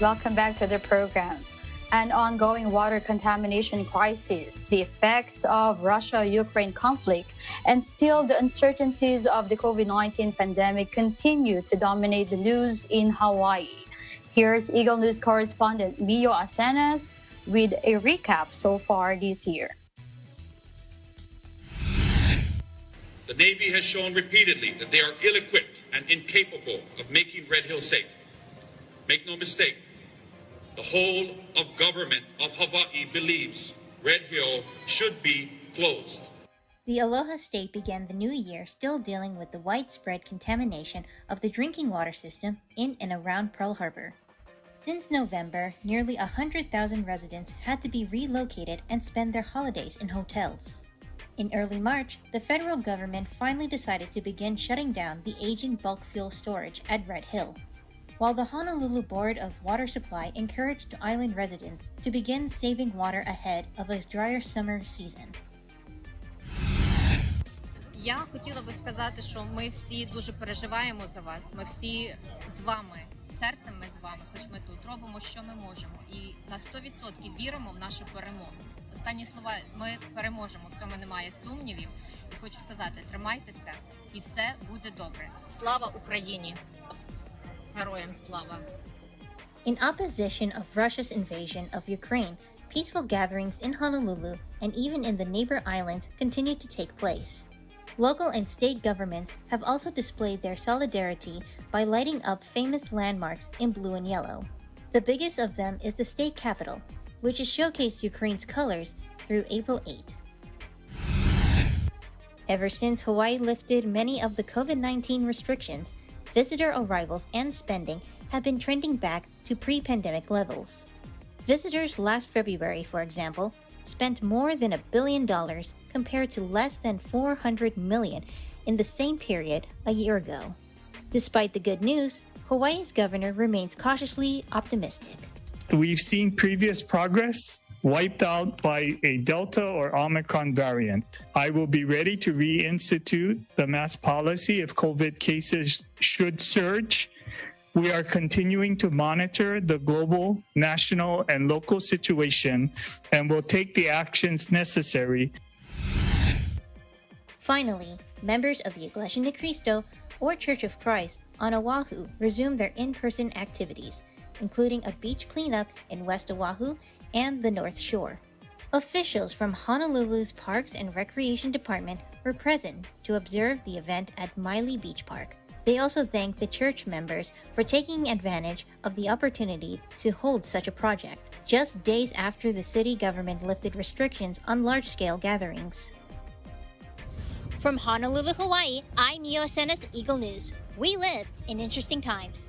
Welcome back to the program. An ongoing water contamination crisis, the effects of Russia-Ukraine conflict, and still the uncertainties of the COVID-19 pandemic continue to dominate the news in Hawaii. Here's Eagle News correspondent Mio Acenas with a recap so far this year. The Navy has shown repeatedly that they are ill-equipped and incapable of making Red Hill safe. Make no mistake, the whole of government of Hawaii believes Red Hill should be closed. The Aloha State began the new year still dealing with the widespread contamination of the drinking water system in and around Pearl Harbor. Since November, nearly 100,000 residents had to be relocated and spend their holidays in hotels. In early March, the federal government finally decided to begin shutting down the aging bulk fuel storage at Red Hill, while the Honolulu Board of Water Supply encouraged island residents to begin saving water ahead of a drier summer season. Я хотіла би сказати, що ми всі дуже переживаємо за вас. Ми всі з вами, серцем ми з вами, хоч ми тут робимо, що ми можемо. І на 100% віримо в нашу перемогу. Останні слова, ми переможемо, в цьому немає сумнівів. І хочу сказати, тримайтеся і все буде добре. Слава Україні! Героям слава! In opposition of Russia's invasion of Ukraine, peaceful gatherings in Honolulu and even in the neighbor islands continue to take place. Local and state governments have also displayed their solidarity by lighting up famous landmarks in blue and yellow. The biggest of them is the state capitol, which has showcased Ukraine's colors through April 8. Ever since Hawaii lifted many of the COVID-19 restrictions, visitor arrivals and spending have been trending back to pre-pandemic levels. Visitors last February, for example, spent more than $1 billion compared to less than $400 million in the same period a year ago. Despite the good news, Hawaii's governor remains cautiously optimistic. We've seen previous progress wiped out by a Delta or Omicron variant. I will be ready to reinstitute the mask policy if COVID cases should surge. We are continuing to monitor the global, national, and local situation and will take the actions necessary. Finally, members of the Iglesia Ni Cristo or Church of Christ on Oahu resumed their in-person activities, including a beach cleanup in West Oahu and the North Shore. Officials from Honolulu's Parks and Recreation Department were present to observe the event at Maile Beach Park. They also thanked the church members for taking advantage of the opportunity to hold such a project, just days after the city government lifted restrictions on large-scale gatherings. From Honolulu, Hawaii, I'm Mio Acenas, Eagle News. We live in interesting times.